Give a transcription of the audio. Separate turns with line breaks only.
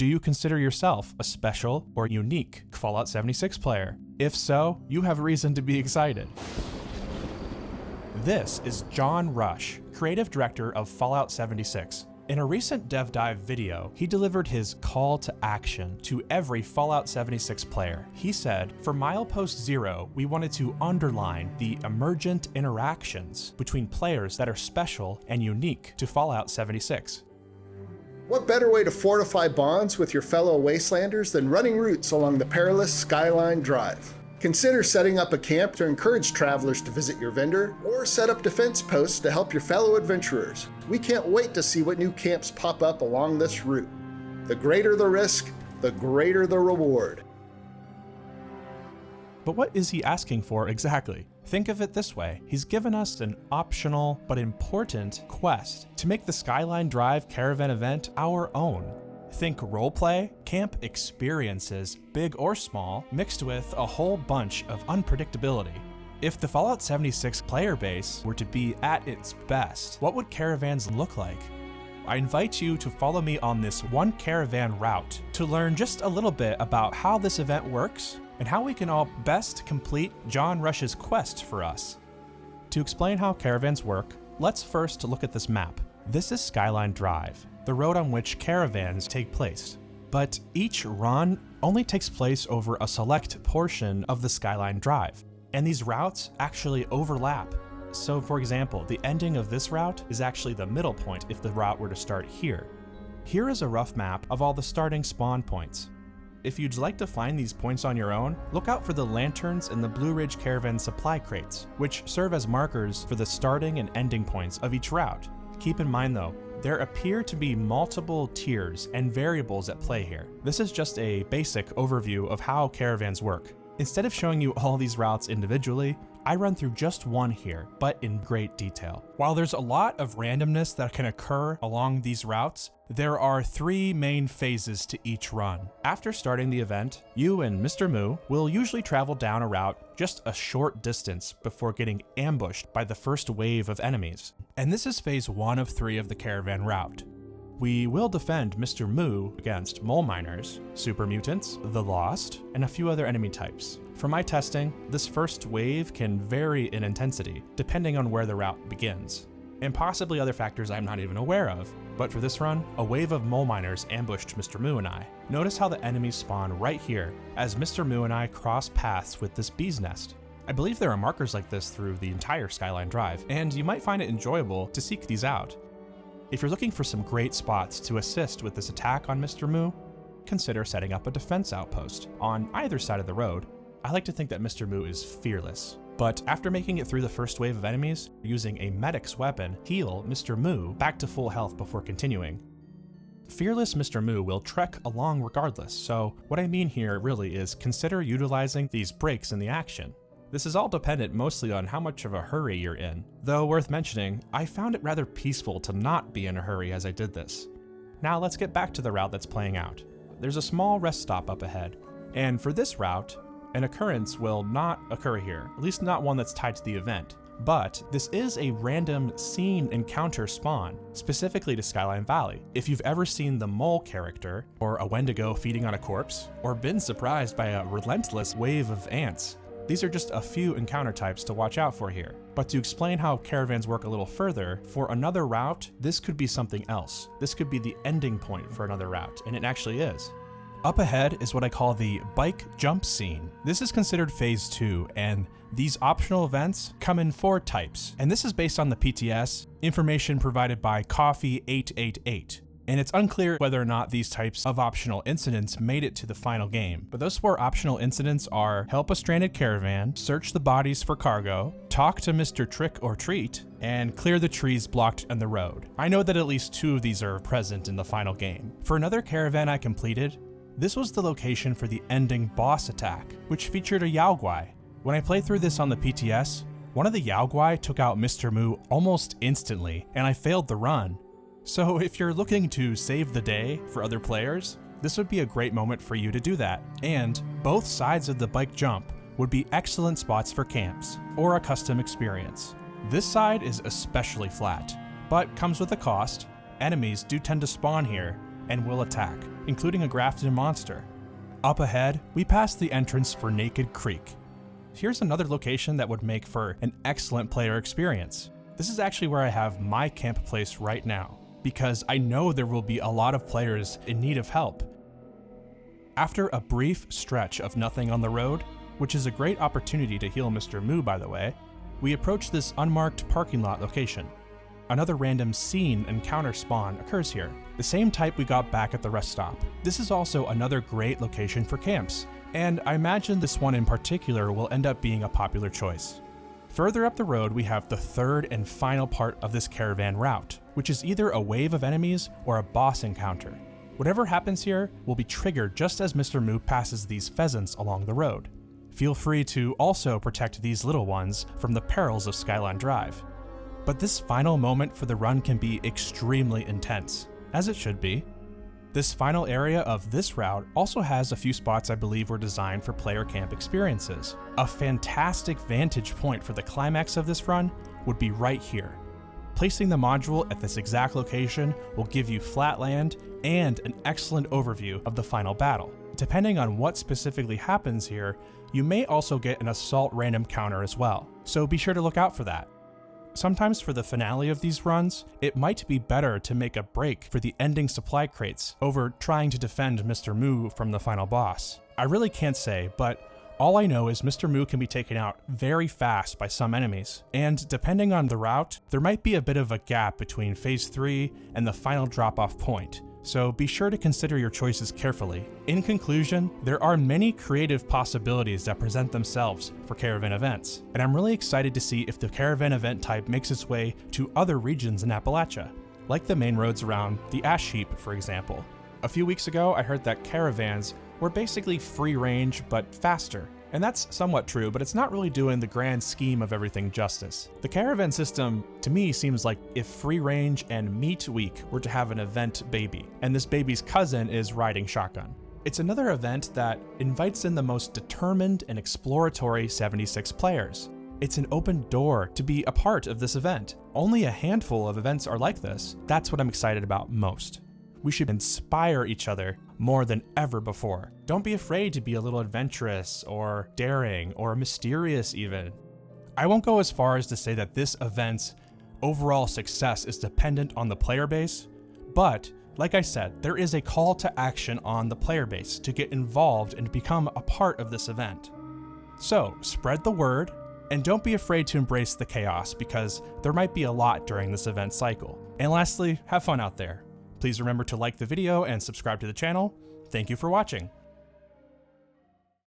Do you consider yourself a special or unique Fallout 76 player? If so, you have reason to be excited. This is John Rush, creative director of Fallout 76. In a recent dev dive video, he delivered his call to action to every Fallout 76 player. He said, for Milepost Zero, we wanted to underline the emergent interactions between players that are special and unique to Fallout 76.
What better way to fortify bonds with your fellow wastelanders than running routes along the perilous Skyline Drive? Consider setting up a camp to encourage travelers to visit your vendor, or set up defense posts to help your fellow adventurers. We can't wait to see what new camps pop up along this route. The greater the risk, the greater the reward.
But what is he asking for exactly? Think of it this way, he's given us an optional but important quest to make the Skyline Drive Caravan event our own. Think roleplay, camp experiences, big or small, mixed with a whole bunch of unpredictability. If the Fallout 76 player base were to be at its best, what would caravans look like? I invite you to follow me on this one caravan route to learn just a little bit about how this event works and how we can all best complete John Rush's quest for us. To explain how caravans work, let's first look at this map. This is Skyline Drive, the road on which caravans take place. But each run only takes place over a select portion of the Skyline Drive, and these routes actually overlap. So for example, the ending of this route is actually the middle point if the route were to start here. Here is a rough map of all the starting spawn points. If you'd like to find these points on your own, look out for the lanterns in the Blue Ridge Caravan supply crates, which serve as markers for the starting and ending points of each route. Keep in mind though, there appear to be multiple tiers and variables at play here. This is just a basic overview of how caravans work. Instead of showing you all these routes individually, I run through just one here, but in great detail. While there's a lot of randomness that can occur along these routes, there are 3 main phases to each run. After starting the event, you and Mr. Moo will usually travel down a route just a short distance before getting ambushed by the first wave of enemies. And this is phase 1 of 3 of the caravan route. We will defend Mr. Moo against mole miners, super mutants, the lost, and a few other enemy types. For my testing, this first wave can vary in intensity, depending on where the route begins, and possibly other factors I'm not even aware of. But for this run, a wave of mole miners ambushed Mr. Moo and I. Notice how the enemies spawn right here, as Mr. Moo and I cross paths with this bee's nest. I believe there are markers like this through the entire Skyline Drive, and you might find it enjoyable to seek these out. If you're looking for some great spots to assist with this attack on Mr. Moo, consider setting up a defense outpost on either side of the road. I like to think that Mr. Moo is fearless, but after making it through the first wave of enemies, using a medic's weapon, heal Mr. Moo back to full health before continuing. Fearless Mr. Moo will trek along regardless, so what I mean here really is consider utilizing these breaks in the action. This is all dependent mostly on how much of a hurry you're in. Though worth mentioning, I found it rather peaceful to not be in a hurry as I did this. Now let's get back to the route that's playing out. There's a small rest stop up ahead, and for this route, an occurrence will not occur here, at least not one that's tied to the event. But this is a random scene encounter spawn, specifically to Skyline Valley. If you've ever seen the Mole character, or a Wendigo feeding on a corpse, or been surprised by a relentless wave of ants, these are just a few encounter types to watch out for here. But to explain how caravans work a little further, for another route, this could be something else. This could be the ending point for another route, and it actually is. Up ahead is what I call the bike jump scene. This is considered phase 2, and these optional events come in 4 types. And this is based on the PTS, information provided by Coffee888. And it's unclear whether or not these types of optional incidents made it to the final game. But those 4 optional incidents are help a stranded caravan, search the bodies for cargo, talk to Mr. Trick or Treat, and clear the trees blocked on the road. I know that at least 2 of these are present in the final game. For another caravan I completed, this was the location for the ending boss attack, which featured a Yaoguai. When I played through this on the PTS, one of the Yaoguai took out Mr. Moo almost instantly, and I failed the run. So if you're looking to save the day for other players, this would be a great moment for you to do that. And both sides of the bike jump would be excellent spots for camps or a custom experience. This side is especially flat, but comes with a cost. Enemies do tend to spawn here, and will attack, including a Grafton monster. Up ahead, we pass the entrance for Naked Creek. Here's another location that would make for an excellent player experience. This is actually where I have my camp place right now, because I know there will be a lot of players in need of help. After a brief stretch of nothing on the road, which is a great opportunity to heal Mr. Moo by the way, we approach this unmarked parking lot location. Another random scene encounter spawn occurs here, the same type we got back at the rest stop. This is also another great location for camps, and I imagine this one in particular will end up being a popular choice. Further up the road, we have the third and final part of this caravan route, which is either a wave of enemies or a boss encounter. Whatever happens here will be triggered just as Mr. Moo passes these pheasants along the road. Feel free to also protect these little ones from the perils of Skyline Drive. But this final moment for the run can be extremely intense, as it should be. This final area of this route also has a few spots I believe were designed for player camp experiences. A fantastic vantage point for the climax of this run would be right here. Placing the module at this exact location will give you flat land and an excellent overview of the final battle. Depending on what specifically happens here, you may also get an assault random counter as well, so be sure to look out for that. Sometimes for the finale of these runs, it might be better to make a break for the ending supply crates over trying to defend Mr. Moo from the final boss. I really can't say, but all I know is Mr. Moo can be taken out very fast by some enemies, and depending on the route, there might be a bit of a gap between Phase 3 and the final drop-off point, so be sure to consider your choices carefully. In conclusion, there are many creative possibilities that present themselves for caravan events, and I'm really excited to see if the caravan event type makes its way to other regions in Appalachia, like the main roads around the Ash Heap, for example. A few weeks ago, I heard that caravans were basically free range but faster. And that's somewhat true, but it's not really doing the grand scheme of everything justice. The caravan system, to me, seems like if Free Range and Meat Week were to have an event baby, and this baby's cousin is riding shotgun. It's another event that invites in the most determined and exploratory 76 players. It's an open door to be a part of this event. Only a handful of events are like this. That's what I'm excited about most. We should inspire each other more than ever before. Don't be afraid to be a little adventurous or daring or mysterious even. I won't go as far as to say that this event's overall success is dependent on the player base, but like I said, there is a call to action on the player base to get involved and become a part of this event. So spread the word and don't be afraid to embrace the chaos because there might be a lot during this event cycle. And lastly, have fun out there. Please remember to like the video and subscribe to the channel. Thank you for watching.